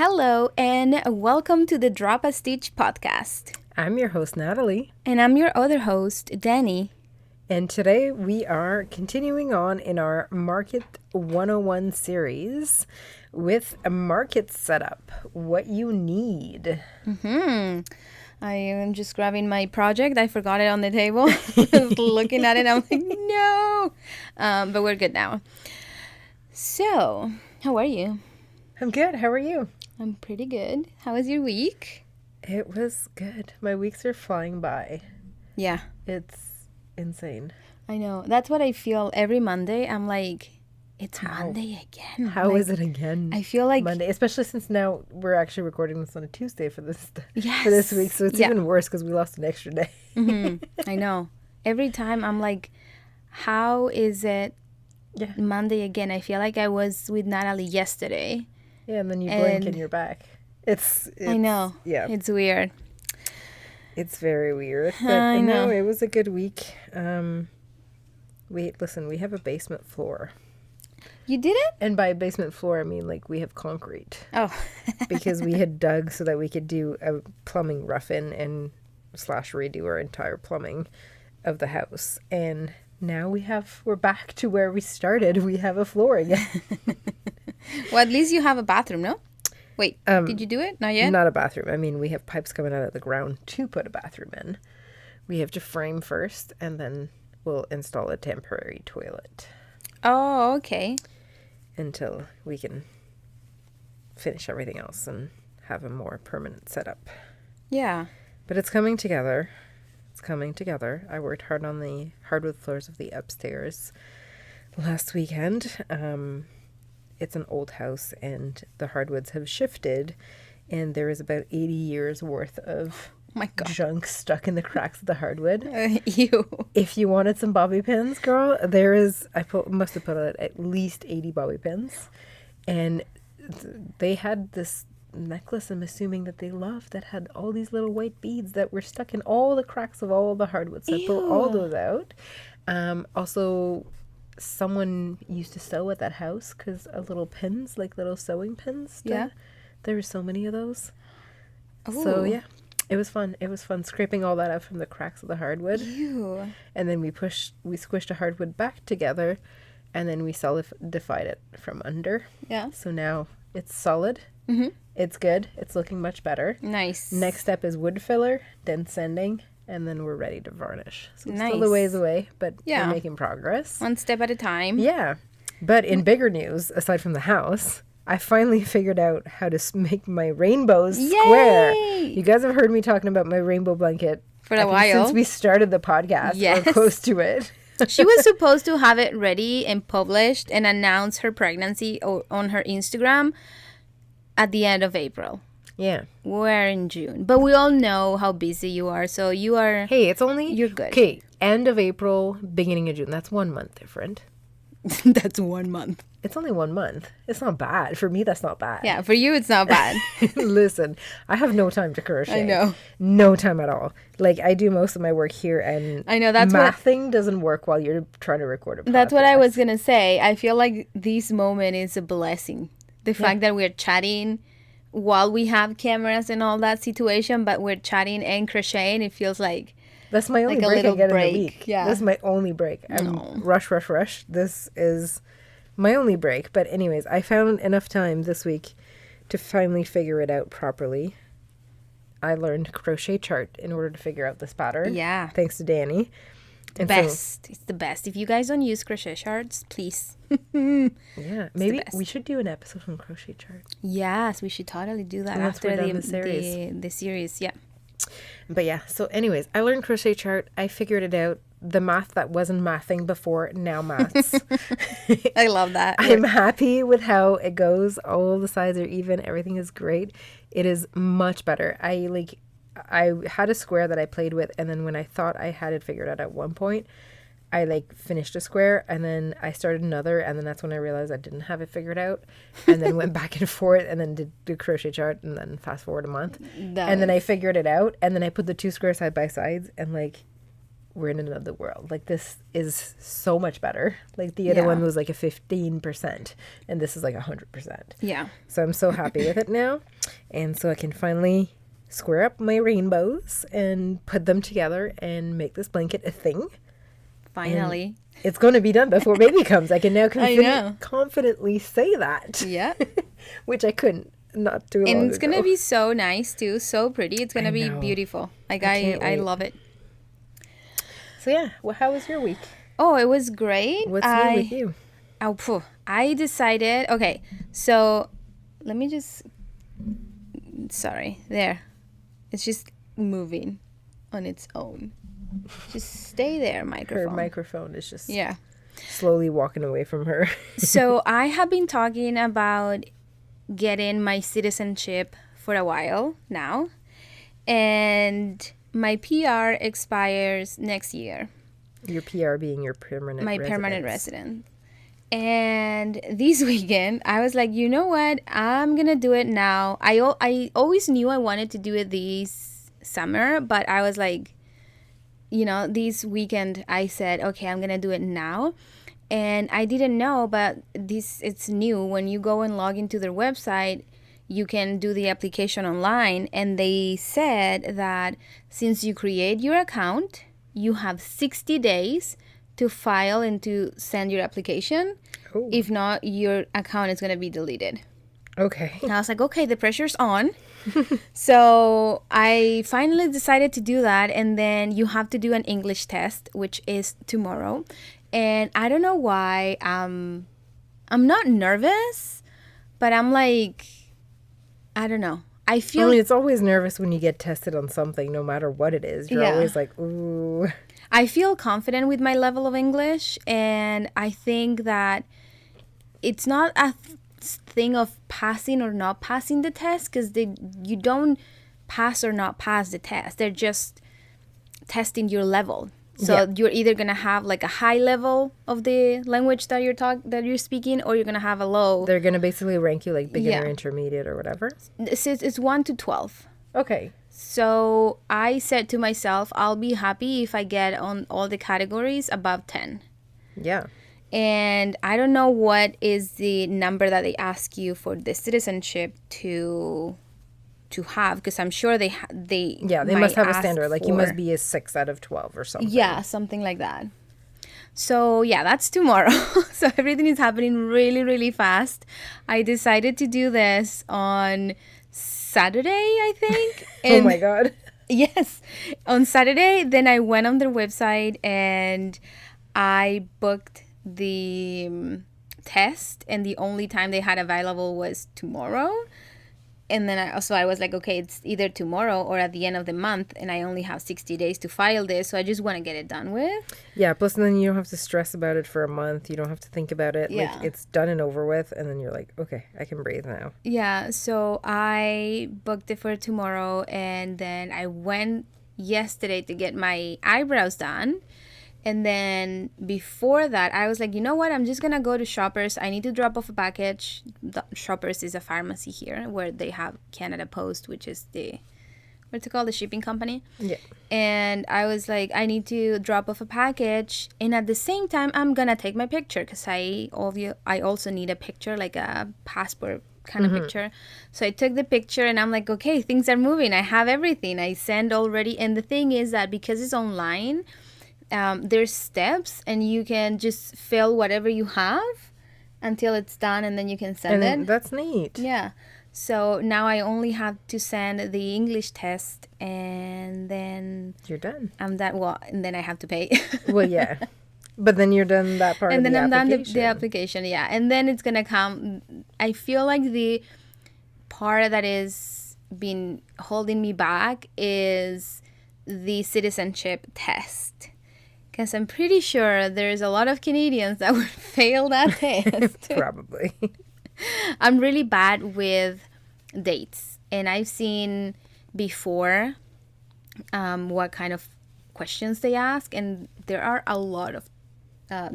Hello and welcome to the Drop a Stitch podcast. I'm your host, Natalie. And I'm your other host, Danny. And today we are continuing on in our Market 101 series with a market setup, what you need. I am just grabbing my project. I forgot it on the table. I was looking at it. I'm like, no. But we're good now. So, how are you? I'm good. How are you? I'm pretty good. How was your week? It was good. My weeks are flying by. Yeah. It's insane. I know. That's what I feel every Monday. I'm like, it's Monday again. How is it again? I feel like Monday, especially since now we're actually recording this on a Tuesday for this Yes. for this week, so it's even worse because we lost an extra day. I know. Every time I'm like, how is it Monday again? I feel like I was with Natalie yesterday. Yeah, and then you blink and you're back. It's I know. Yeah. It's weird. It's very weird. But I know. no, it was a good week. We have a basement floor. You did it? And by basement floor I mean like we have concrete. Oh. Because we had dug so that we could do a plumbing rough-in and / redo our entire plumbing of the house. And now we're back to where we started. We have a floor again. Well, at least you have a bathroom, no? Wait, did you do it? Not yet? Not a bathroom. I mean, we have pipes coming out of the ground to put a bathroom in. We have to frame first, and then we'll install a temporary toilet Oh, okay. until we can finish everything else and have a more permanent setup. Yeah. But it's coming together. It's coming together. I worked hard on the hardwood floors of the upstairs last weekend. It's an old house and the hardwoods have shifted and there is about 80 years worth of My God. junk stuck in the cracks of the hardwood. Ew. If you wanted some bobby pins, girl, must have put out at least 80 bobby pins. And they had this necklace, I'm assuming that they loved, that had all these little white beads that were stuck in all the cracks of all the hardwood. So I pulled all those out. Also, someone used to sew at that house because little pins, like little sewing pins. Yeah. There were so many of those. Ooh. So yeah, it was fun. It was fun scraping all that out from the cracks of the hardwood. Ew. And then we squished a hardwood back together and then we solidified it from under. Yeah. So now it's solid. Mm-hmm. It's good. It's looking much better. Nice. Next step is wood filler, then sanding, and then we're ready to varnish. So it's Nice. still a ways away, but Yeah. we're making progress. One step at a time. Yeah. But in bigger news, aside from the house, I finally figured out how to make my rainbows square. You guys have heard me talking about my rainbow blanket For a while. since we started the podcast. Yes. Or close to it. She was supposed to have it ready and published and announce her pregnancy on her Instagram at the end of April. Yeah. We're in June. But we all know how busy you are. So you are... Hey, you're good. Okay, end of April, beginning of June. That's 1 month different. That's 1 month. It's only 1 month. It's not bad. For me, that's not bad. Yeah, for you, it's not bad. Listen, I have no time to crochet. I know. No time at all. Like, I do most of my work here, and I know, that's mathing doesn't work while you're trying to record a podcast. That's what I was going to say. I feel like this moment is a blessing. The fact that we're chatting while we have cameras and all that situation, but we're chatting and crocheting, it feels like... That's my only like a break I little get break, in the week. yeah. That's my only break. Rush. This is my only break. But anyways, I found enough time this week to finally figure it out properly. I learned crochet chart in order to figure out this pattern. Yeah. Thanks to Danny. It's the best. If you guys don't use crochet charts, please. Yeah, maybe we should do an episode on crochet chart. Yes, we should totally do that Once after we're done the series. Yeah. But yeah, so anyways, I learned crochet chart. I figured it out. The math that wasn't mathing before, now maths. I love that. I'm happy with how it goes. All the sides are even. Everything is great. It is much better. I had a square that I played with, and then when I thought I had it figured out at one point, I finished a square and then I started another, and then that's when I realized I didn't have it figured out, and then went back and forth and then did the crochet chart, and then fast forward a month, and then I figured it out, and then I put the two squares side by sides, and we're in another world. Like, this is so much better. Like, the other one was like a 15%, and this is like 100%. Yeah. So I'm so happy with it now. And so I can finally square up my rainbows and put them together and make this blanket a thing. Finally. And it's going to be done before baby comes. I can now confidently say that. Yeah. Which I couldn't not too long ago. And it's going to be so nice too. So pretty. It's going to be beautiful. Like, I love it. So yeah, well, how was your week? Oh, it was great. What's new with you? I decided, okay, so let me just, sorry, there. It's just moving on its own. Just stay there, microphone. Her microphone is just yeah, slowly walking away from her. So I have been talking about getting my citizenship for a while now. And my PR expires next year. Your PR being your permanent residence. My permanent resident. And this weekend, I was like, you know what? I'm going to do it now. I always knew I wanted to do it this summer, but I was like, you know, this weekend I said, okay, I'm going to do it now. And I didn't know, but it's new. When you go and log into their website, you can do the application online, and they said that since you create your account, you have 60 days to file and to send your application. Oh. If not, your account is going to be deleted. Okay. And I was like, okay, the pressure's on. So I finally decided to do that, and then you have to do an English test, which is tomorrow. And I don't know why I'm not nervous, but I'm like, I don't know. I feel it's always nervous when you get tested on something, no matter what it is. You're always like, ooh. I feel confident with my level of English, and I think that it's not a thing of passing or not passing the test, because you don't pass or not pass the test. They're just testing your level. So you're either gonna have like a high level of the language that you're speaking, or you're gonna have a low. They're gonna basically rank you like beginner, intermediate, or whatever. It's 1 to 12. Okay. So I said to myself, I'll be happy if I get on all the categories above 10. Yeah. And I don't know what is the number that they ask you for the citizenship to have, because I'm sure they must have a standard, like you must be a 6 out of 12 or something. Yeah, something like that. So yeah, that's tomorrow. So everything is happening really, really fast. I decided to do this on Saturday, I think. Oh my God. Yes, on Saturday. Then I went on their website and I booked the test, and the only time they had available was tomorrow. And then I was like, okay, it's either tomorrow or at the end of the month, and I only have 60 days to file this, so I just want to get it done with. Yeah, plus then you don't have to stress about it for a month. You don't have to think about it. Yeah. Like, it's done and over with, and then you're like, okay, I can breathe now. Yeah, so I booked it for tomorrow, and then I went yesterday to get my eyebrows done. And then before that, I was like, you know what? I'm just going to go to Shoppers. I need to drop off a package. Shoppers is a pharmacy here where they have Canada Post, which is what's it called? The shipping company. Yeah. And I was like, I need to drop off a package. And at the same time, I'm going to take my picture, because I also need a picture, like a passport kind of picture. So I took the picture, and I'm like, okay, things are moving. I have everything. I send already. And the thing is that because it's online, there's steps, and you can just fill whatever you have until it's done, and then you can send it. That's neat. Yeah. So now I only have to send the English test, and then you're done. I'm done. Well, and then I have to pay. Well, yeah. But then you're done that part and of the then I'm application. done the application, yeah. And then it's going to come. I feel like the part that is been holding me back is the citizenship test. Because I'm pretty sure there's a lot of Canadians that would fail that test. Probably. I'm really bad with dates. And I've seen before what kind of questions they ask. And there are a lot of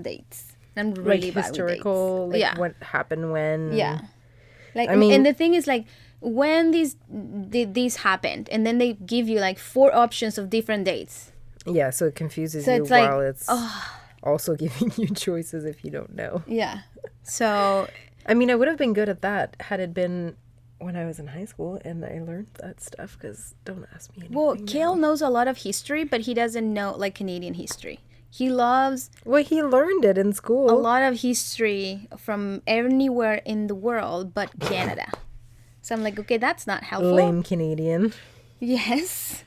dates. I'm really bad historical, with dates. like what happened when. Yeah. Like, I mean, and the thing is, like, when these happened, and then they give you like 4 options of different dates. Yeah, so it confuses So you it's like, while it's also giving you choices if you don't know. yeah. So I mean, I would have been good at that had it been when I was in high school and I learned that stuff, because don't ask me anything well, now. Kale knows a lot of history, but he doesn't know like Canadian history. He loves Well, he learned it in school. a lot of history from anywhere in the world but Canada. So I'm like, okay, that's not helpful. Lame Canadian. Yes.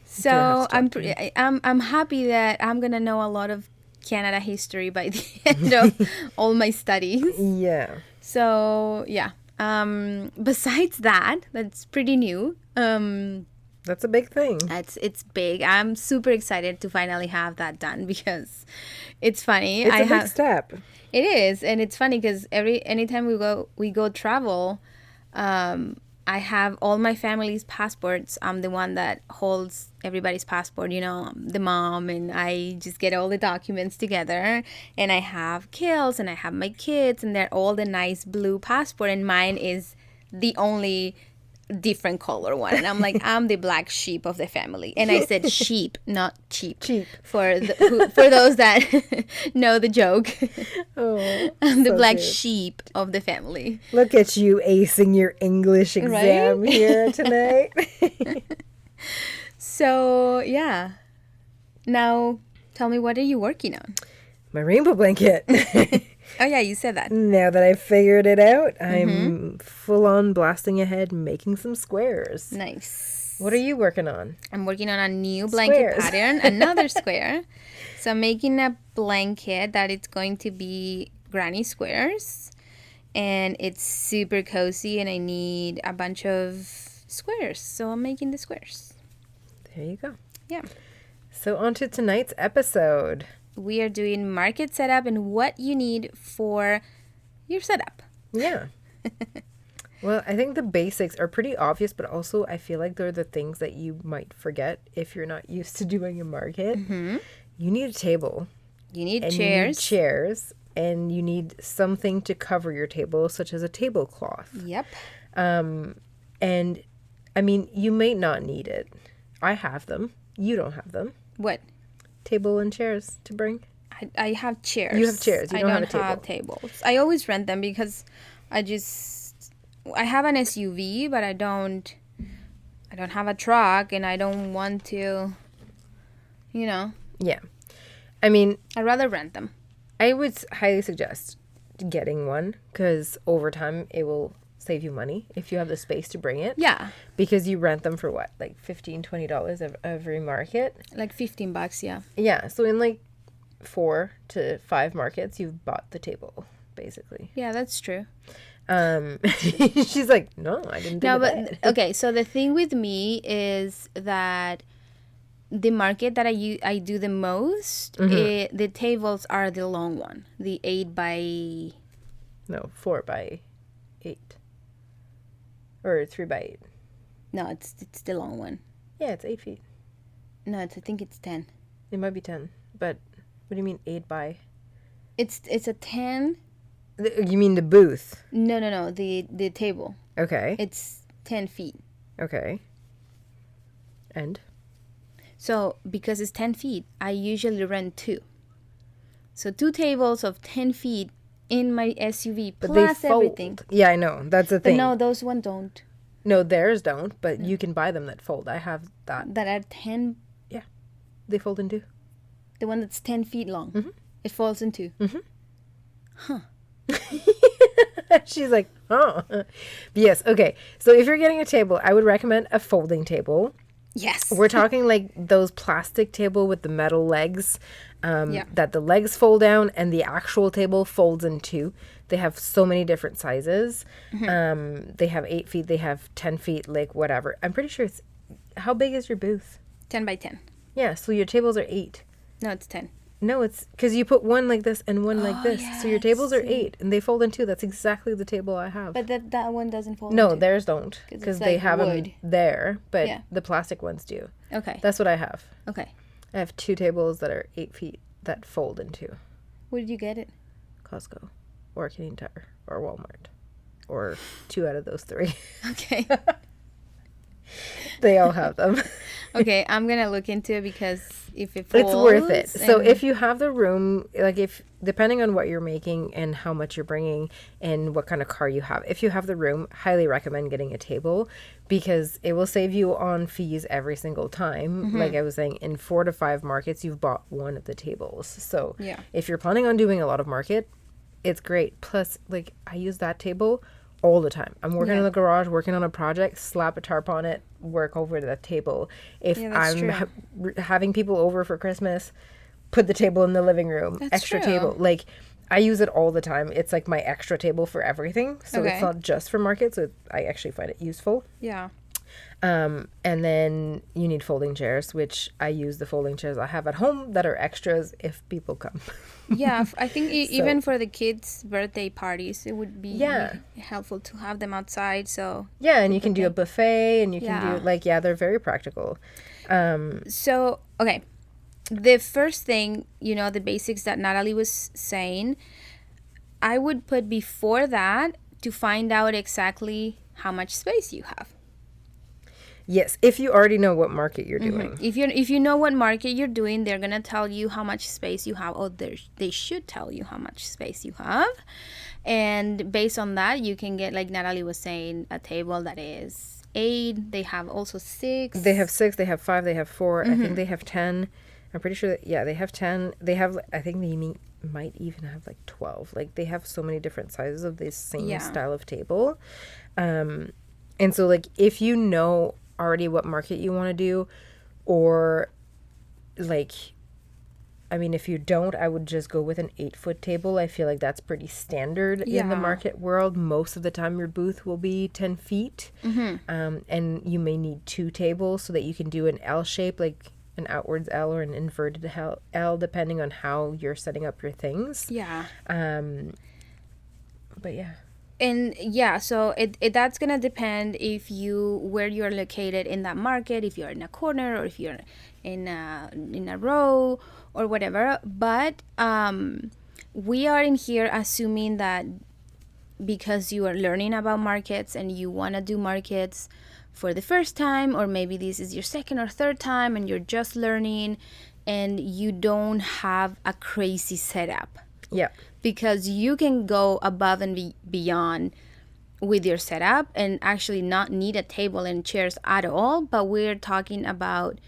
Don't So have to talk to me. I'm happy that I'm gonna know a lot of Canada history by the end of all my studies. Yeah. So yeah. Besides that, that's pretty new. That's a big thing. It's big. I'm super excited to finally have that done because it's funny. It's a big step. It is, and it's funny because anytime we go travel, I have all my family's passports. I'm the one that holds everybody's passport, you know, the mom, and I just get all the documents together. And I have Kale's and I have my kids, and they're all the nice blue passport, and mine is the only different color one. And I'm like, I'm the black sheep of the family. And I said sheep, not cheap. Cheap. For those that know the joke. Oh, I'm the so black good. sheep of the family. Look at you acing your English exam Right? here tonight. So, yeah. Now, tell me, what are you working on? My rainbow blanket. Oh, yeah, you said that. Now that I've figured it out, Mm-hmm. I'm full on blasting ahead, making some squares. Nice. What are you working on? I'm working on a new blanket Squares. pattern, another square. So I'm making a blanket that it's going to be granny squares. And it's super cozy, and I need a bunch of squares. So I'm making the squares. There you go. Yeah. So on to tonight's episode. We are doing market setup and what you need for your setup. Yeah. Well, I think the basics are pretty obvious, but also I feel like they're the things that you might forget if you're not used to doing a market. Mm-hmm. You need a table. You need And chairs. you need chairs. And you need something to cover your table, such as a tablecloth. Yep. And, I mean, you may not need it. I have them. You don't have them. What? Table and chairs to bring. I have chairs. You have chairs. You don't have a table. have tables. I always rent them because I have an SUV, but I don't have a truck, and I don't want to, you know. Yeah. I mean, I'd rather rent them. I would highly suggest getting one, because over time it will save you money if you have the space to bring it. Yeah. Because you rent them for what, like $15, $20 of every market? Like $15, yeah. Yeah. So in like 4 to 5 markets, you've bought the table, basically. Yeah, that's true. She's like, no, I didn't think No, of but that. okay, so the thing with me is that the market that I do the most, the tables are the long one, the 8 by No, 4 by 8. Or 3 by 8. no, it's the long one. Yeah, it's 8 feet. No, I think it's 10. It might be 10. But what do you mean 8 by? It's a 10. You mean the booth? No, the table. Okay. It's 10 feet. Okay. And? So because it's 10 feet, I usually rent 2. So 2 tables of 10 feet in my SUV But plus they fold. everything. Yeah, I know. That's the But thing. no, those one don't. No, theirs don't, but you can buy them that fold. I have that. That are 10. They fold in 2. The one that's 10 feet long. Mhm. It falls in 2. She's like, oh. But yes, okay. So if you're getting a table, I would recommend a folding table. Yes. We're talking like those plastic table with the metal legs, Yeah. that the legs fold down and the actual table folds in 2. They have so many different sizes. They have 8 feet, they have 10 feet, like whatever. I'm pretty sure it's, how big is your booth? 10 by 10. Yeah, so your tables are 8. No, it's 10. No, it's because you put one like this and one like this. yeah, So your I tables are see. 8 and they fold in 2. That's exactly the table I have. But that one doesn't fall No, into. theirs don't, 'Cause because it's they like have wood. them there, but Yeah. the plastic ones do. Okay. That's what I have. Okay. I have 2 tables that are 8 feet that fold in 2. Where did you get it? Costco or Canadian Tire or Walmart or 2 out of those 3. Okay. They all have them. Okay, I'm gonna look into it because if it falls, It's worth it. So and- if you have the room, like if depending on what you're making and how much you're bringing and what kind of car you have, if you have the room, highly recommend getting a table because it will save you on fees every single time. Like I was saying, in 4 to 5 markets, you've bought one of the tables. So Yeah. if you're planning on doing a lot of market, it's great. Plus, like I use that table all the time. I'm working Yeah. in the garage, working on a project, slap a tarp on it, work over to that table. If Yeah, that's I'm true. having people over for Christmas, put the table in the living room, That's extra true. table. Like I use it all the time. It's like my extra table for everything. So Okay. it's not just for market. So I actually find it useful. Yeah. And then you need folding chairs, which I use the folding chairs I have at home that are extras if people come. Yeah, I think So- even for the kids' birthday parties, it would be Yeah. helpful to have them outside. So Yeah, and you can do a buffet and you can Yeah. do like they're very practical. So, okay. The first thing, the basics that Natalie was saying, I would put before that to find out exactly how much space you have. Yes, if you already know what market you're doing. If you know what market you're doing, they're gonna tell you how much space you have, or they should tell you how much space you have, and based on that, you can get, like Natalie was saying, a table that is 8. They have also 6. They have 6, they have 5, they have 4. I think they have 10. I'm pretty sure that, they have 10. They have, I think they might even have like 12. Like they have so many different sizes of this same Yeah. style of table. And so like if you know already what market you want to do, or like, I mean, if you don't, I would just go with an 8-foot table. I feel like that's pretty standard in the Yeah. market world. Most of the time, your booth will be 10 feet. And you may need 2 tables so that you can do an L shape, like an outwards L or an inverted L, depending on how you're setting up your things. Yeah. But yeah. And yeah, so it that's gonna depend where you're located in that market, if you're in a corner or if you're in a row or whatever. But we are in here assuming that because you are learning about markets and you want to do markets for the first time, or maybe this is your second or third time and you're just learning and you don't have a crazy setup. Yeah. Because you can go above and beyond with your setup and actually not need a table and chairs at all. But we're talking about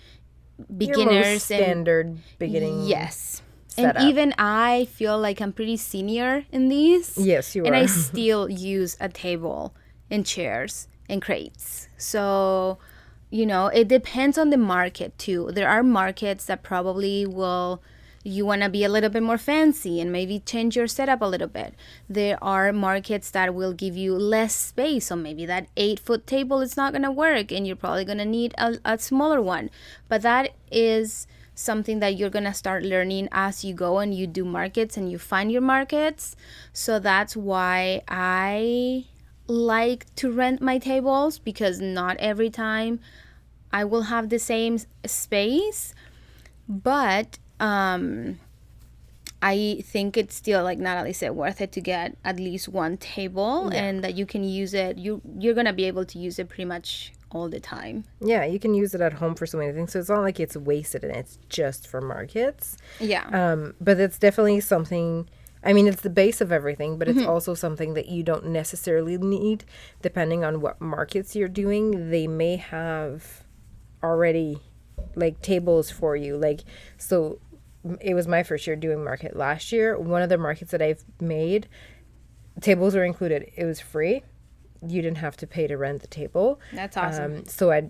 Your beginners most standard beginning. Yes. setup. And even I feel like I'm pretty senior in these. Yes, you and are. I still use a table and chairs and crates. So, it depends on the market too. There are markets that probably you want to be a little bit more fancy and maybe change your setup a little bit. There are markets that will give you less space, so maybe that 8-foot table is not going to work and you're probably going to need a smaller one. But that is something that you're going to start learning as you go and you do markets and you find your markets. So that's why I like to rent my tables, because not every time I will have the same space. But I think it's still, like Natalie said, worth it to get at least one table, and that you can use it. You're gonna be able to use it pretty much all the time. Yeah, you can use it at home for so many things. So it's not like it's wasted and it's just for markets. Yeah. But it's definitely something. I mean, it's the base of everything, but it's also something that you don't necessarily need, depending on what markets you're doing. They may have already like tables for you. Like, so it was my first year doing market last year. One of the markets that I've made, tables were included. It was free. You didn't have to pay to rent the table. That's awesome. So I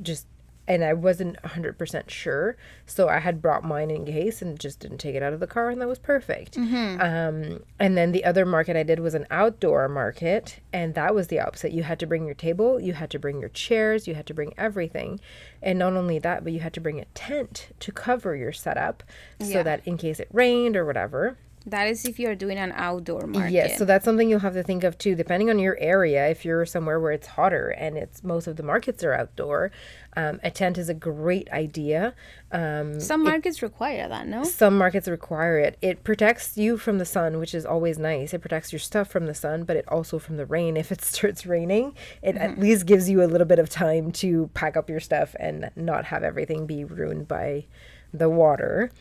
wasn't 100% sure. So I had brought mine in case and just didn't take it out of the car, and that was perfect. And then the other market I did was an outdoor market, and that was the opposite. You had to bring your table, you had to bring your chairs, you had to bring everything. And not only that, but you had to bring a tent to cover your setup so that in case it rained or whatever, That is if you're doing an outdoor market. Yes, so that's something you'll have to think of too, depending on your area. If you're somewhere where it's hotter and it's most of the markets are outdoor, a tent is a great idea. Some markets require that, no? Some markets require it. It protects you from the sun, which is always nice. It protects your stuff from the sun, but it also from the rain. If it starts raining, it at least gives you a little bit of time to pack up your stuff and not have everything be ruined by the water.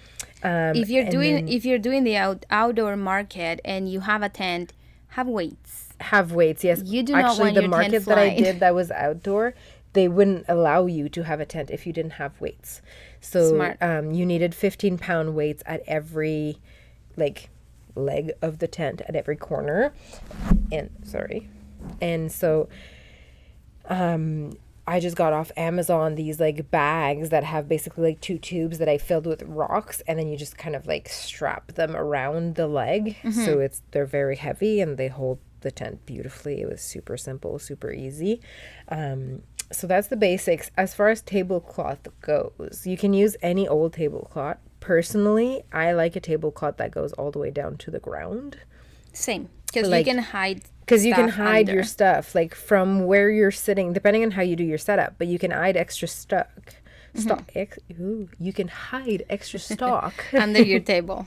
If you're doing the outdoor market and you have a tent, have weights. Have weights, yes. You do not want the your market tent that I flying. did that was outdoor, they wouldn't allow you to have a tent if you didn't have weights. So Smart. you needed 15-pound weights at every like leg of the tent, at every corner. And so I just got off Amazon these like bags that have basically like 2 tubes that I filled with rocks, and then you just kind of like strap them around the leg. So they're very heavy and they hold the tent beautifully. It was super simple, super easy. So that's the basics. As far as tablecloth goes, you can use any old tablecloth. Personally, I like a tablecloth that goes all the way down to the ground. Same, because Like- you can hide. Because you can stuff hide under. your stuff, like from where you're sitting, depending on how you do your setup. But you can hide extra you can hide extra stock under your table.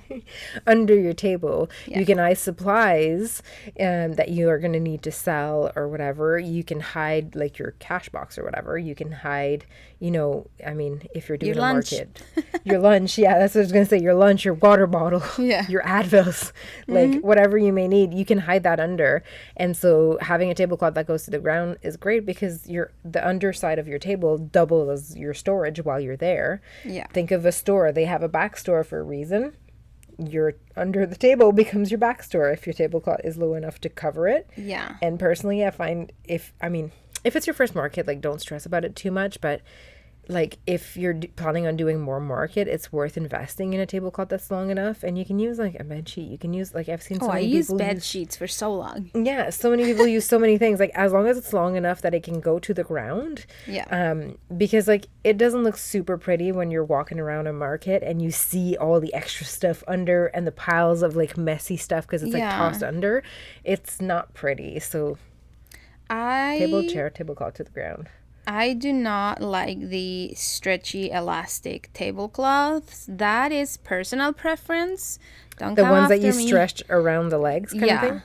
under your table. Yeah. You can hide supplies that you are going to need to sell or whatever. You can hide like your cash box or whatever. You can hide, if you're doing Your a lunch. market, your lunch. Yeah, that's what I was going to say. Your lunch, your water bottle, Yeah. your Advils, like whatever you may need, you can hide that under. And so having a tablecloth that goes to the ground is great because the underside of your table doubles as your storage while you're there. Yeah. Think of a store. They have a back store for a reason. Your under the table becomes your back store if your tablecloth is low enough to cover it. Yeah. And personally, I find if it's your first market, like don't stress about it too much, but like if you're planning on doing more market, it's worth investing in a tablecloth that's long enough. And you can use like a bed sheet. You can use like I've seen so I many use people bed sheets for so long. Yeah, so many people use so many things. Like as long as it's long enough that it can go to the ground. Yeah. Because like it doesn't look super pretty when you're walking around a market and you see all the extra stuff under and the piles of like messy stuff because it's like Yeah. tossed under. It's not pretty. So tablecloth to the ground. I do not like the stretchy elastic tablecloths. That is personal preference. Don't The come ones that after you me. stretch around the legs kind of thing.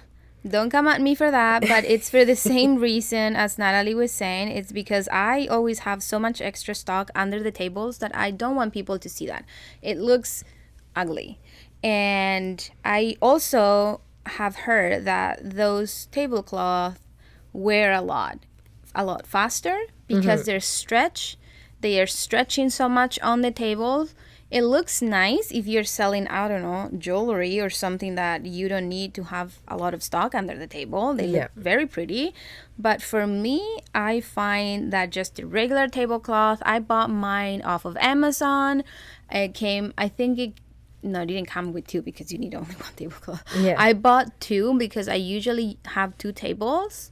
Don't come at me for that, but it's for the same reason as Natalie was saying. It's because I always have so much extra stock under the tables that I don't want people to see that. It looks ugly. And I also have heard that those tablecloths wear a lot faster because they're stretched. They are stretching so much on the table. It looks nice if you're selling, I don't know, jewelry or something that you don't need to have a lot of stock under the table. They look very pretty. But for me, I find that just a regular tablecloth, I bought mine off of Amazon. It came, no, it didn't come with 2 because you need only 1 tablecloth. Yeah. I bought 2 because I usually have 2 tables.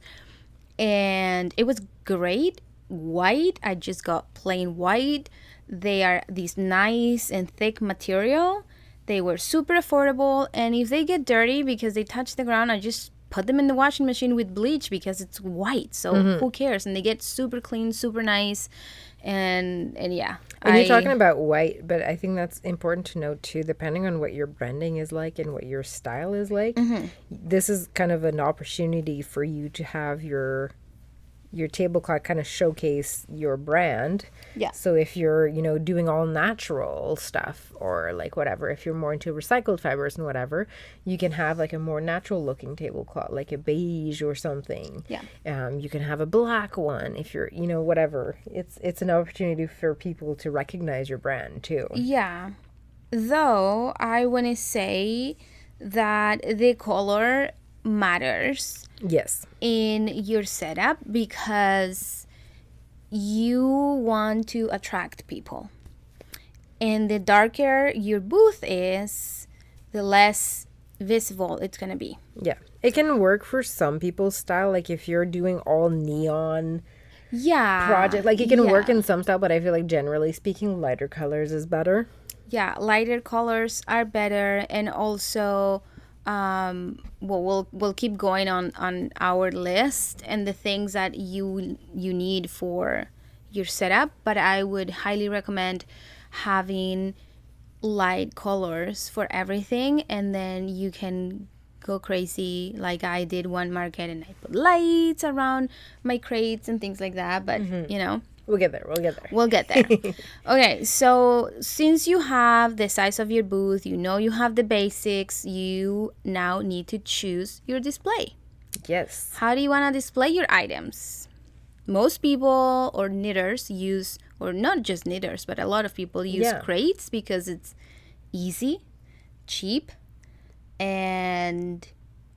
And it was great. White, I just got plain white. They are these nice and thick material. They were super affordable, and if they get dirty because they touch the ground, I just put them in the washing machine with bleach because it's white. So who cares? And they get super clean, super nice. And yeah. And you're talking about white, but I think that's important to note too, depending on what your branding is like and what your style is like. This is kind of an opportunity for you to have your tablecloth kind of showcase your brand. Yeah. So if you're, doing all natural stuff or like whatever, if you're more into recycled fibers and whatever, you can have like a more natural looking tablecloth, like a beige or something. Yeah. You can have a black one if you're, whatever. It's an opportunity for people to recognize your brand too. Yeah. Though I want to say that the color matters Yes. in your setup because you want to attract people. And the darker your booth is, the less visible it's going to be. Yeah. It can work for some people's style. Like if you're doing all neon Yeah. project, like it can work in some style, but I feel like generally speaking, lighter colors is better. Yeah, lighter colors are better, and also well, we'll keep going on our list and the things that you need for your setup, but I would highly recommend having light colors for everything, and then you can go crazy like I did one market, and I put lights around my crates and things like that, but you know, We'll get there. We'll get there. we'll get there. Okay, so since you have the size of your booth, you know you have the basics, you now need to choose your display. Yes. How do you want to display your items? Most people or knitters use, or not just knitters, but a lot of people use Yeah. crates because it's easy, cheap, and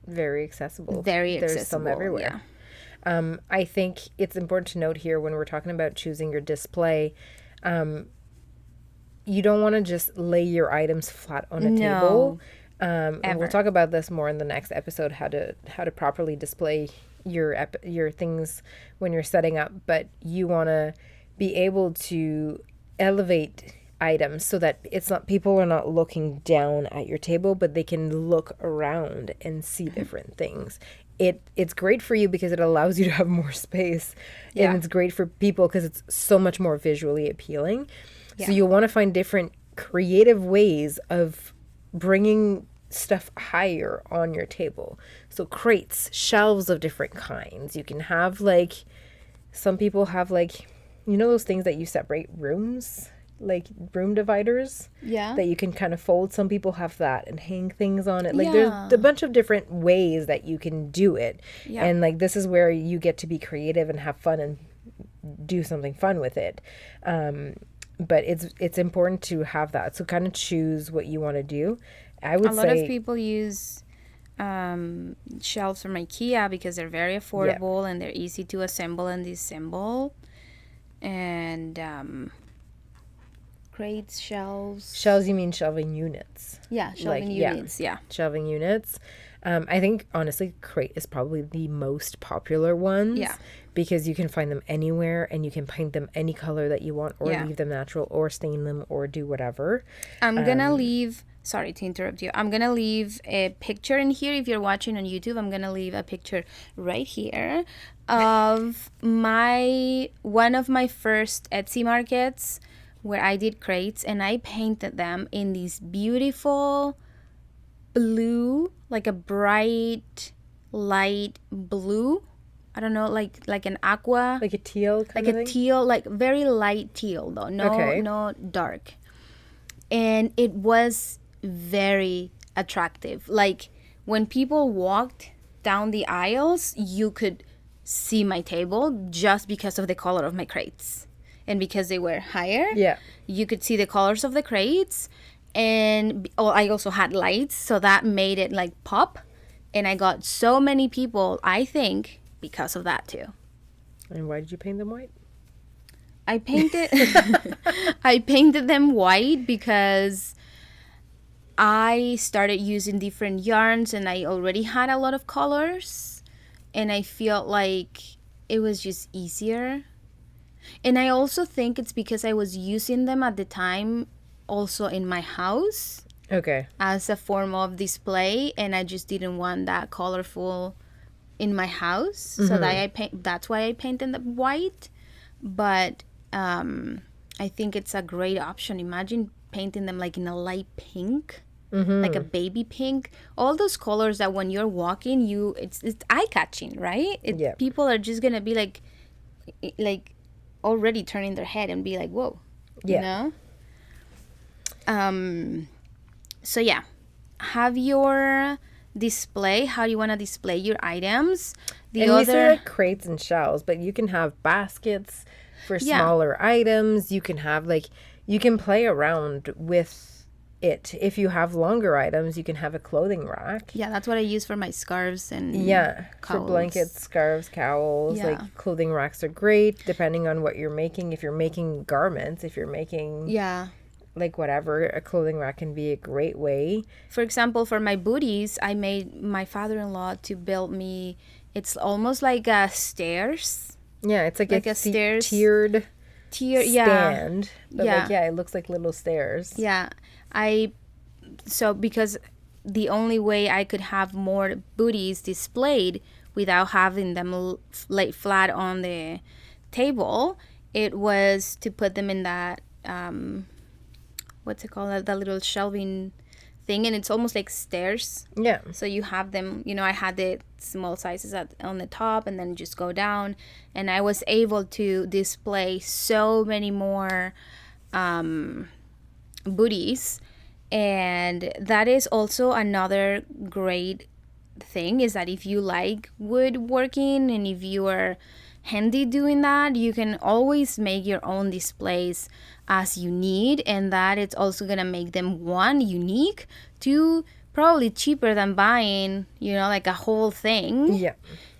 Very accessible. very accessible. There's some everywhere. I think it's important to note here when we're talking about choosing your display, you don't want to just lay your items flat on a table. And we'll talk about this more in the next episode, how to properly display your things when you're setting up. But you want to be able to elevate items so that it's not, people are not looking down at your table, but they can look around and see different things. It's great for you because it allows you to have more space, and it's great for people because it's so much more visually appealing. So you'll want to find different creative ways of bringing stuff higher on your table. So crates, shelves of different kinds. You can have like, some people have like, you know those things that you separate rooms, like room dividers, that you can kind of fold. Some people have that and hang things on it. Like there's a bunch of different ways that you can do it. And like this is where you get to be creative and have fun and do something fun with it. But it's important to have that. So kind of choose what you want to do. I would say a lot of people use shelves from IKEA because they're very affordable and they're easy to assemble and disassemble. And crates, shelves. Shelves, you mean shelving units? Yeah, shelving units. Yeah. Shelving units. I think honestly, crate is probably the most popular ones. Yeah. Because you can find them anywhere and you can paint them any color that you want, or leave them natural, or stain them, or do whatever. I'm gonna leave. Sorry to interrupt you. I'm gonna leave a picture in here. If you're watching on YouTube, I'm gonna leave a picture right here of one of my first Etsy markets where I did crates, and I painted them in this beautiful blue, like a bright light blue. I don't know, like an aqua, like a teal kind like of a thing? teal, like very light teal though, no dark. And it was very attractive. Like when people walked down the aisles, you could see my table just because of the color of my crates, and because they were higher. You could see the colors of the crates, and I also had lights, so that made it like pop. And I got so many people, I think, because of that too. And why did you paint them white? I painted I painted them white because I started using different yarns, and I already had a lot of colors, and I felt like it was just easier. And I also think it's because I was using them at the time also in my house as a form of display, and I just didn't want that colorful in my house. So that's why I painted them white. But I think it's a great option. Imagine painting them like in a light pink, like a baby pink. All those colors that when you're walking, it's eye-catching, right? People are just gonna be like already turning their head and be like, whoa, you know? So yeah, have your display, how you want to display your items. We say like crates and shelves, but you can have baskets for smaller items. You can have you can play around with it. If you have longer items, you can have a clothing rack. Yeah, that's what I use for my scarves and for blankets, scarves, cowls. Like clothing racks are great depending on what you're making. If you're making garments, if you're making like whatever, a clothing rack can be a great way. For example, for my booties, I made my father-in-law to build me, it's almost like stairs. Yeah, it's like a stairs tiered tier, stand. But yeah. like, yeah, it looks like little stairs. Yeah. So because the only way I could have more booties displayed without having them lay flat on the table, it was to put them in that, what's it called? That little shelving thing, and it's almost like stairs. Yeah. So you have them, I had the small sizes on the top and then just go down, and I was able to display so many more booties. And that is also another great thing, is that if you like woodworking and if you are handy doing that, you can always make your own displays as you need, and that it's also gonna make them, one, unique, two, probably cheaper than buying like a whole thing. Yeah.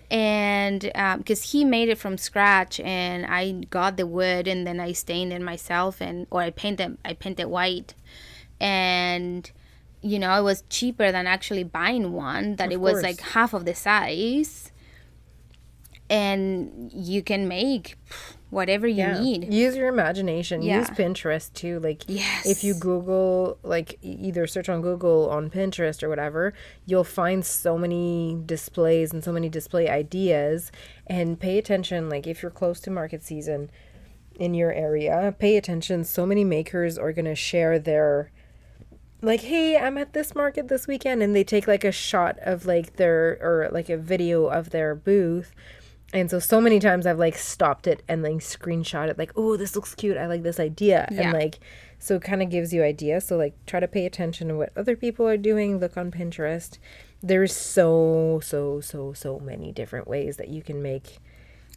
And because he made it from scratch, and I got the wood and then I stained it myself, or I painted white, and it was cheaper than actually buying one, that Of it was course. like half of the size, and you can make whatever you need. Use your imagination. Yeah. Use Pinterest too. Like, Yes. if you Google, like, either search on Google, on Pinterest, or whatever, you'll find so many displays and so many display ideas. And pay attention, like, if you're close to market season in your area, pay attention. So many makers are going to share their, like, hey, I'm at this market this weekend, and they take like a shot of like or like a video of their booth. And so many times I've like stopped it and like screenshot it, like, oh, this looks cute, I like this idea. Yeah. And like, so it kind of gives you ideas. So like, try to pay attention to what other people are doing. Look on Pinterest. There's so many different ways that you can make.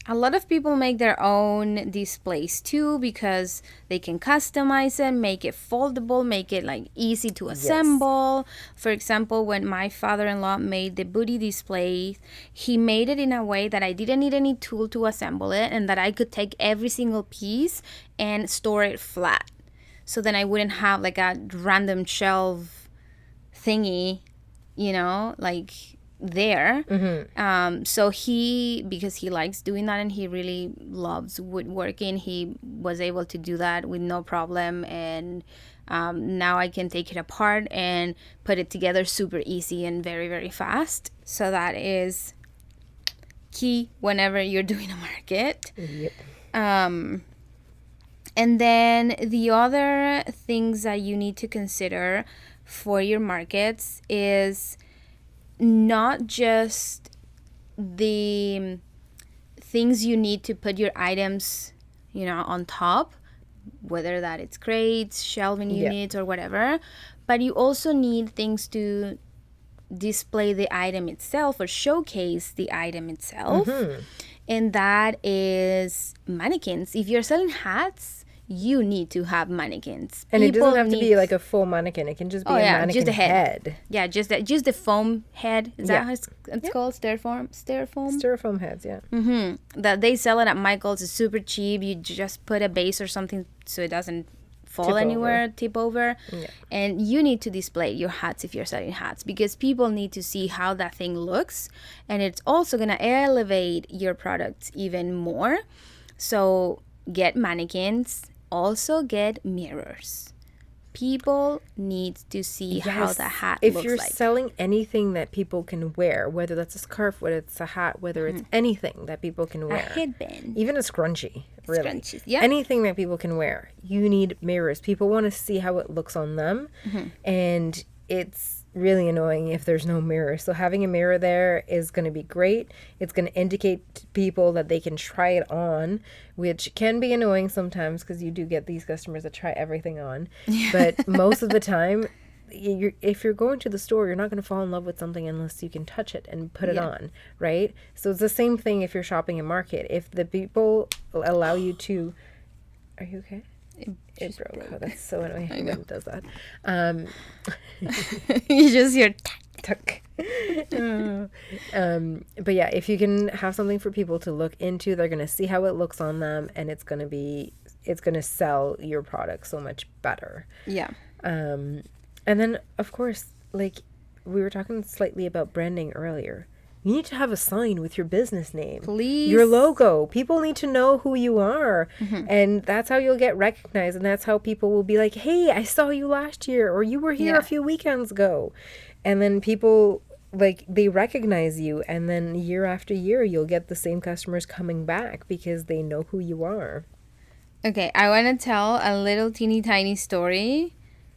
A lot of people make their own displays too, because they can customize it, make it foldable, make it like easy to assemble. For example, when my father-in-law made the booty display, he made it in a way that I didn't need any tool to assemble it, and that I could take every single piece and store it flat. So then I wouldn't have like a random shelf thingy, like there. So because he likes doing that and he really loves woodworking, he was able to do that with no problem. And now I can take it apart and put it together super easy and very, very fast. So that is key whenever you're doing a market. Yep. And then the other things that you need to consider for your markets is not just the things you need to put your items, on top, whether that it's crates, shelving units, or whatever, but you also need things to display the item itself or showcase the item itself. And that is mannequins. If you're selling hats, you need to have mannequins. And it doesn't have to be like a full mannequin. It can just be a mannequin just a head. Yeah, just the foam head. Is that how it's called? Styrofoam? Styrofoam heads, yeah. That they sell it at Michael's. It's super cheap. You just put a base or something so it doesn't fall anywhere, tip over. Yeah. And you need to display your hats if you're selling hats, because people need to see how that thing looks, and it's also going to elevate your products even more. So get mannequins. Also get mirrors. People need to see how the hat looks like. If you're selling anything that people can wear, whether that's a scarf, whether it's a hat, whether it's anything that people can wear. A headband. Even a scrunchie, really. Scrunchies, yeah. Anything that people can wear. You need mirrors. People want to see how it looks on them. And it's really annoying if there's no mirror. So having a mirror there is going to be great. It's going to indicate to people that they can try it on, which can be annoying sometimes because you do get these customers that try everything on. But most of the time, if you're going to the store, you're not going to fall in love with something unless you can touch it and put it on, right? So it's the same thing if you're shopping a market. If the people allow you to... Are you okay? It broke. Oh, that's so annoying when it does that. You just hear tuck. But yeah, if you can have something for people to look into, they're gonna see how it looks on them, and it's gonna sell your product so much better. Yeah. And then of course, like we were talking slightly about branding earlier, You need to have a sign with your business name. Please. Your logo. People need to know who you are. And that's how you'll get recognized. And that's how people will be like, hey, I saw you last year, or you were here a few weekends ago. And then people, like, they recognize you. And then year after year, you'll get the same customers coming back because they know who you are. Okay, I want to tell a little teeny tiny story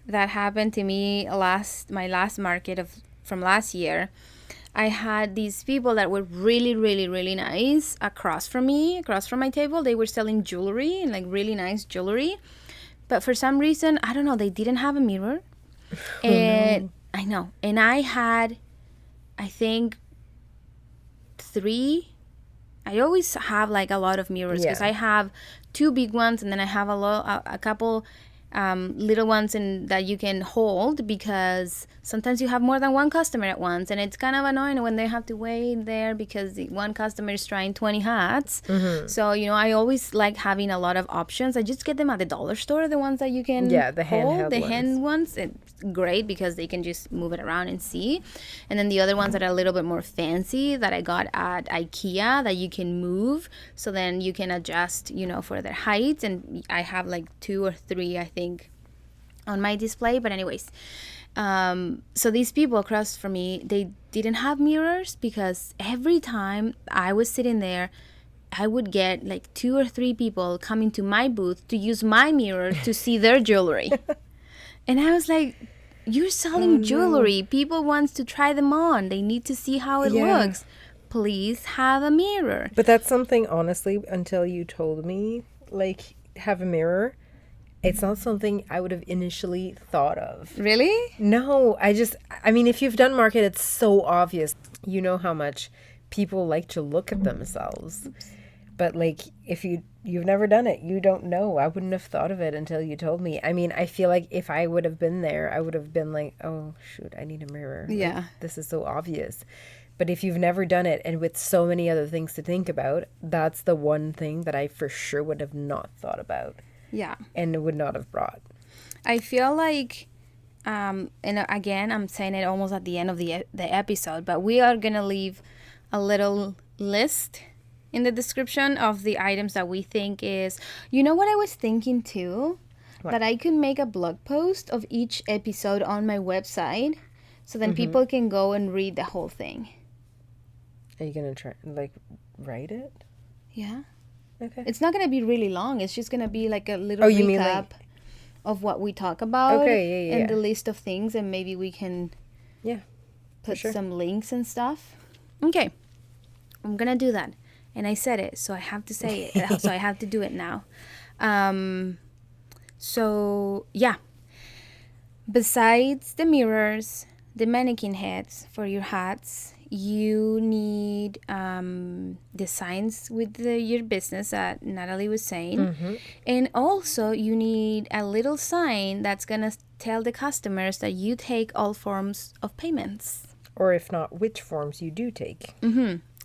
that happened to me my last market from last year. I had these people that were really, really, really nice across from my table. They were selling jewelry, and like really nice jewelry. But for some reason, I don't know, they didn't have a mirror. And I know. And I had, I think, 3. I always have like a lot of mirrors because I have 2 big ones, and then I have a couple little ones that you can hold, because sometimes you have more than one customer at once, and it's kind of annoying when they have to wait there because the one customer is trying 20 hats. So, you know, I always like having a lot of options. I just get them at the dollar store, the ones that you can the hold, handheld hand ones. It's great because they can just move it around and see. And then the other ones that are a little bit more fancy that I got at IKEA that you can move, so then you can adjust, you know, for their height. And I have like 2 or 3, I think, on my display. But anyways, so these people across from me, they didn't have mirrors, because every time I was sitting there, I would get like 2 or 3 people coming to my booth to use my mirror to see their jewelry. And I was like, you're selling jewelry. People want to try them on. They need to see how it looks. Please have a mirror. But that's something, honestly, until you told me, like, have a mirror, it's not something I would have initially thought of. Really? No, I mean, if you've done market, it's so obvious. You know how much people like to look at themselves. But, like, if you've never done it, you don't know. I wouldn't have thought of it until you told me. I mean, I feel like if I would have been there, I would have been like, oh, shoot, I need a mirror. Yeah. Like, this is so obvious. But if you've never done it, and with so many other things to think about, that's the one thing that I for sure would have not thought about. Yeah. And would not have brought. I feel like, and again, I'm saying it almost at the end of the episode, but we are going to leave a little list in the description of the items that we think is, you know what I was thinking too? What? That I could make a blog post of each episode on my website, so then people can go and read the whole thing. Are you going to try, like, write it? Yeah. Okay. It's not going to be really long. It's just going to be like a little you recap mean like... of what we talk about. Okay, and the list of things, and maybe we can put some links and stuff. Okay. I'm going to do that. And I said it, so I have to say it. So I have to do it now. So, yeah. Besides the mirrors, the mannequin heads for your hats, you need the signs with your business that Natalie was saying. And also, you need a little sign that's going to tell the customers that you take all forms of payments. Or if not, which forms you do take.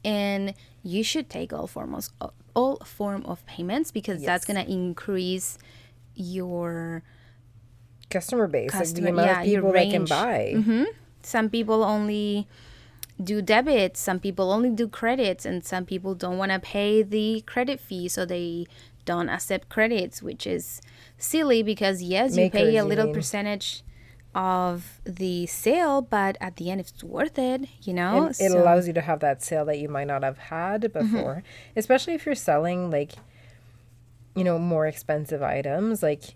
And you should take all form of payments, because that's going to increase your customer base, like the amount of people that can buy. Some people only do debits, some people only do credits, and some people don't want to pay the credit fee, so they don't accept credits, which is silly, because yes, you pay a little percentage of the sale, but at the end it's worth it, you know. And it allows you to have that sale that you might not have had before, especially if you're selling, like, you know, more expensive items, like,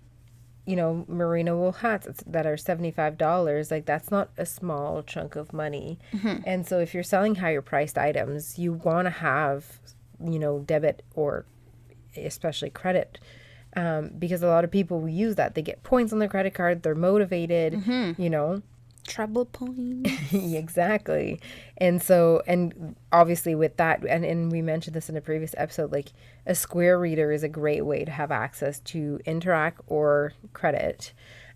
you know, merino wool hats that are $75. Like, that's not a small chunk of money. And so if you're selling higher priced items, you want to have, you know, debit or especially credit. Because a lot of people will use that. They get points on their credit card. They're motivated, you know. Trouble points. Exactly. And so, and obviously with that, and we mentioned this in a previous episode, like, a Square reader is a great way to have access to Interac or credit.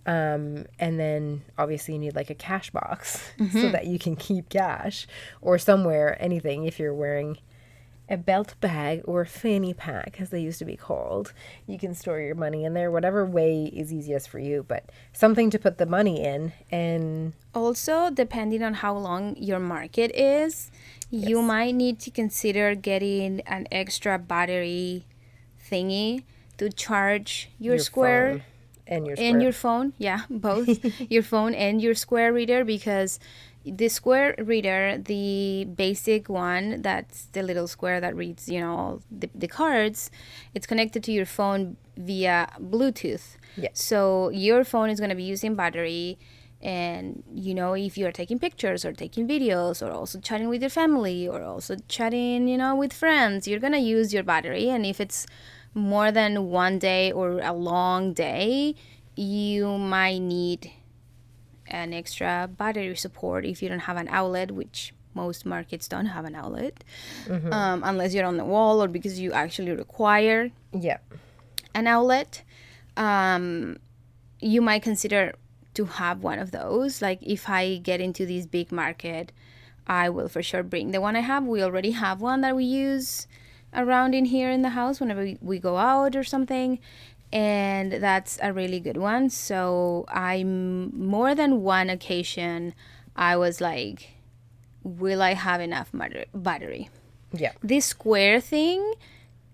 And then obviously you need like a cash box so that you can keep cash, or somewhere, anything, if you're wearing a belt bag or fanny pack, as they used to be called. You can store your money in there, whatever way is easiest for you, but something to put the money in. And also, depending on how long your market is, you might need to consider getting an extra battery thingy to charge your square phone and your and square. your phone. Yeah, both your phone and your square reader, because the square reader, the basic one, that's the little square that reads, all the cards, it's connected to your phone via Bluetooth. Yeah. So your phone is going to be using battery. And, if you're taking pictures or taking videos or also chatting with your family or also chatting, with friends, you're going to use your battery. And if it's more than one day or a long day, you might need an extra battery support if you don't have an outlet, which most markets don't have an outlet, unless you're on the wall or because you actually require an outlet. You might consider to have one of those. Like if I get into this big market, I will for sure bring the one I have. We already have one that we use around in here in the house whenever we go out or something, and that's a really good one. So I'm more than one occasion I was like, will I have enough battery? Yeah. This square thing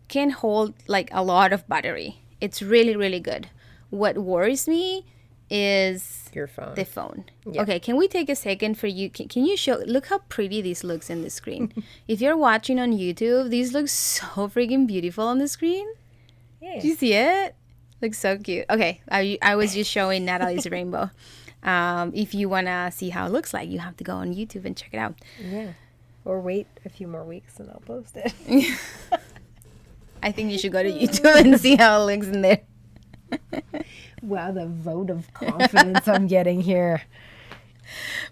can hold like a lot of battery. It's really, really good. What worries me is Your phone. the phone. Yeah. Okay, can we take a second for you? Can you show, look how pretty this looks in the screen. If you're watching on YouTube, these look so freaking beautiful on the screen. Yeah. Do you see it? Looks so cute. Okay, I was just showing Natalie's rainbow. If you want to see how it looks like, you have to go on YouTube and check it out. Yeah. Or wait a few more weeks and I'll post it. I think you should go to YouTube and see how it looks in there. Wow, the vote of confidence I'm getting here.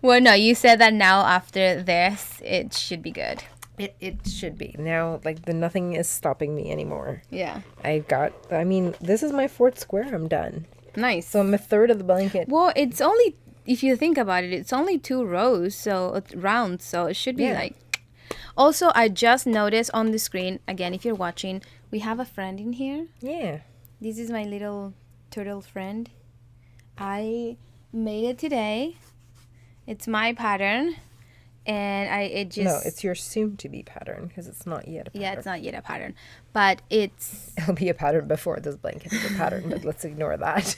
Well, no, you said that now after this, it should be good. It should be. Now, like, nothing is stopping me anymore. Yeah. This is my fourth square. I'm done. Nice. So I'm a third of the blanket. Well, it's only, if you think about it, it's only 2 rows, so round, so it should be like. Also, I just noticed on the screen, again, if you're watching, we have a friend in here. Yeah. This is my little turtle friend. I made it today. It's my pattern. And No, it's your soon-to-be pattern, because it's not yet a pattern. Yeah, it's not yet a pattern. But it's... It'll be a pattern before this blanket is a pattern, but let's ignore that.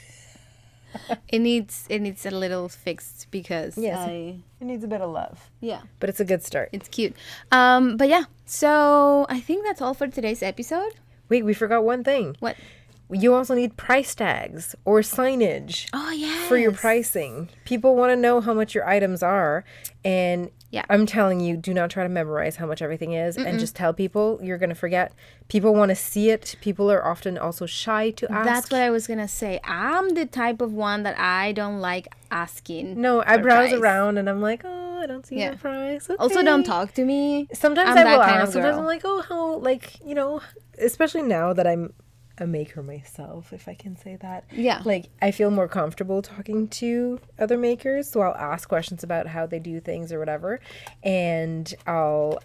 It needs a little fixed because it needs a bit of love. Yeah. But it's a good start. It's cute. But yeah, so I think that's all for today's episode. Wait, we forgot one thing. What? You also need price tags or signage. Oh, yes. For your pricing. People want to know how much your items are. And I'm telling you, do not try to memorize how much everything is. And just tell people. You're going to forget. People want to see it. People are often also shy to ask. That's what I was going to say. I'm the type of one that I don't like asking. No, I browse around and I'm like, oh, I don't see your price. Okay. Also, don't talk to me. Sometimes I will ask. Sometimes I'm like, oh, how, like, especially now that I'm a maker myself, if I can say that. Yeah. Like, I feel more comfortable talking to other makers, so I'll ask questions about how they do things or whatever, and I'll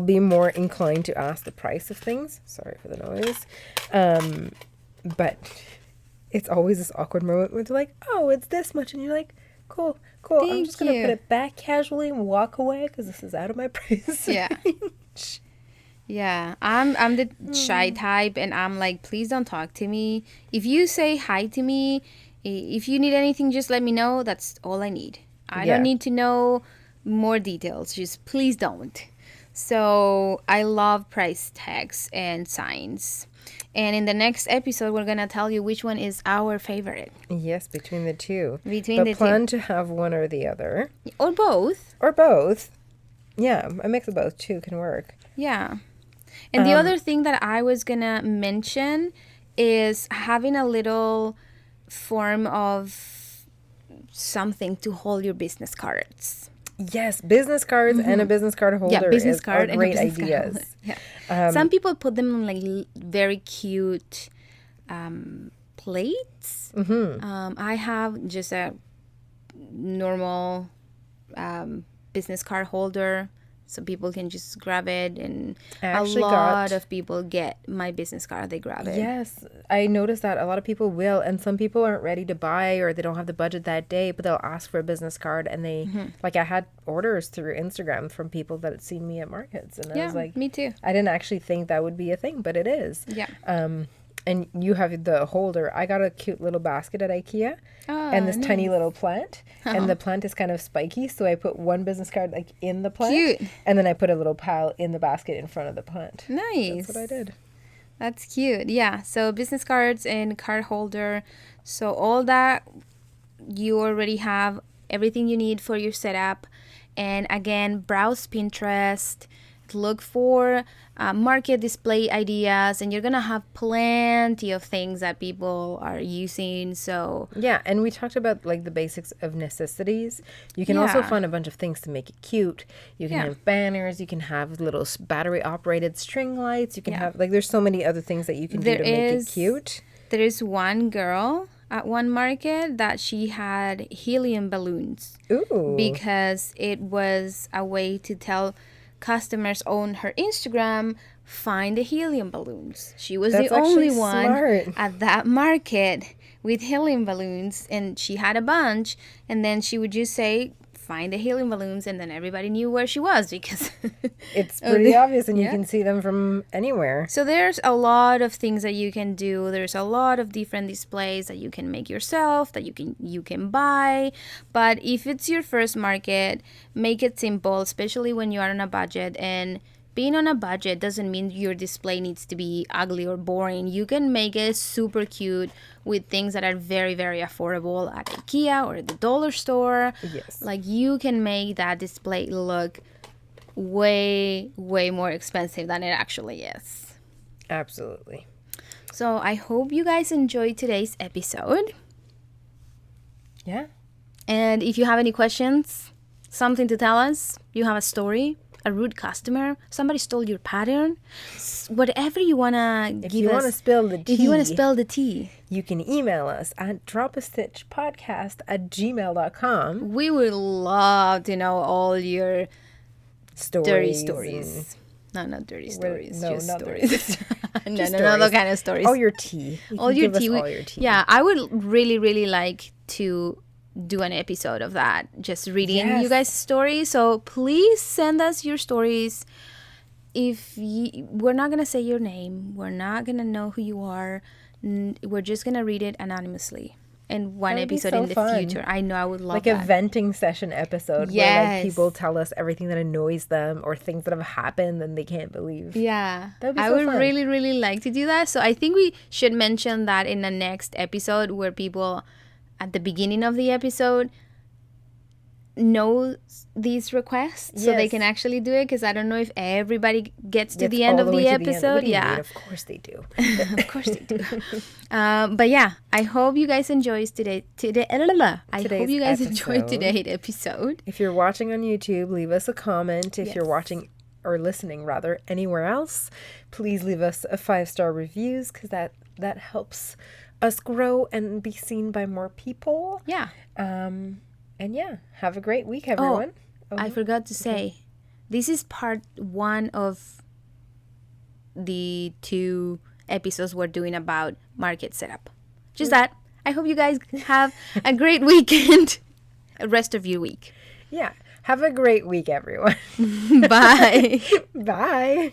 be more inclined to ask the price of things. Sorry for the noise. But it's always this awkward moment where they're like, oh, it's this much, and you're like, cool. I'm just gonna put it back casually and walk away because this is out of my price range. Yeah, I'm the shy type, and I'm like, please don't talk to me. If you say hi to me, if you need anything, just let me know. That's all I need. I don't need to know more details. Just please don't. So I love price tags and signs. And in the next episode, we're going to tell you which one is our favorite. Yes, between the two. But plan to have one or the other. Or both. Yeah, a mix of both too can work. Yeah. And the other thing that I was going to mention is having a little form of something to hold your business cards. Yes, business cards and a business card holder. Yeah, business card are great and a business ideas. Card holder. Yeah. Some people put them on like very cute plates. I have just a normal business card holder so people can just grab it, and I a actually lot got- of people get my business card. They grab it. Yes, I noticed that a lot of people will, and some people aren't ready to buy or they don't have the budget that day, but they'll ask for a business card, and they like I had orders through Instagram from people that had seen me at markets, and I Yeah, was like, me too. I didn't actually think that would be a thing, but it is. Yeah. And you have the holder. I got a cute little basket at IKEA, and this tiny little plant, and the plant is kind of spiky, so I put one business card like in the plant, Cute. and then I put a little pile in the basket in front of the plant. Nice. That's what I did. That's cute. Yeah. So business cards and card holder. So all that, you already have everything you need for your setup. And again, browse Pinterest, look for market display ideas, and you're gonna have plenty of things that people are using. So Yeah, and we talked about like the basics of necessities. You can also Yeah. find a bunch of things to make it cute. You can Yeah. have banners, you can have little battery operated string lights, you can Yeah. have like there's so many other things that you can do to make it cute. There is one girl at one market that she had helium balloons Ooh. because it was a way to tell customers on her Instagram, find the helium balloons. She was That's the only actually one smart. at that market with helium balloons, and she had a bunch, and then she would just say, find the helium balloons, and then everybody knew where she was because It's pretty obvious, and you Yeah. can see them from anywhere. So there's a lot of things that you can do. There's a lot of different displays that you can make yourself, that you can buy. But if it's your first market, make it simple, especially when you are on a budget. And being on a budget doesn't mean your display needs to be ugly or boring. You can make it super cute with things that are very, very affordable at IKEA or the dollar store. Yes. Like, you can make that display look way, way more expensive than it actually is. Absolutely. So I hope you guys enjoyed today's episode. Yeah. And if you have any questions, something to tell us, you have a story, a rude customer, somebody stole your pattern, whatever you want to If give you us. want to spill the tea, If you want to spill the tea, you can email us at dropastitchpodcast@gmail.com. we would love to know all your Stories. dirty stories. No, not dirty stories. no, just not stories. dirty. no, Just no, no, those stories. kind of stories. All your tea. You all can your give us tea. all your tea. Yeah, I would really, really like to do an episode of that, just reading Yes. you guys' stories. So please send us your stories. We're not gonna say your name, we're not gonna know who you are. We're just gonna read it anonymously in one That would be episode so in the fun. future. I know, I would love Like a that. venting session episode where Yes. like people tell us everything that annoys them or things that have happened and they can't believe. Yeah, That'd be I so would fun. really, really like to do that. So I think we should mention that in the next episode, where people at the beginning of the episode know these requests so they Yes. can actually do it, because I don't know if everybody gets to Gets the end all of way the to end. What episode. do you Yeah, mean? Of course they do. of course they do. But yeah, I hope you guys enjoyed I hope Today's you guys enjoyed episode. today's episode. If you're watching on YouTube, leave us a comment. If you're Yes. watching or listening rather anywhere else, please leave us a 5-star reviews, because that helps us grow and be seen by more people. Yeah. And yeah, have a great week, everyone. I forgot to say, this is part 1 of the 2 episodes we're doing about market setup. Just that. I hope you guys have a great weekend. Rest of your week. Yeah, have a great week, everyone. Bye. Bye.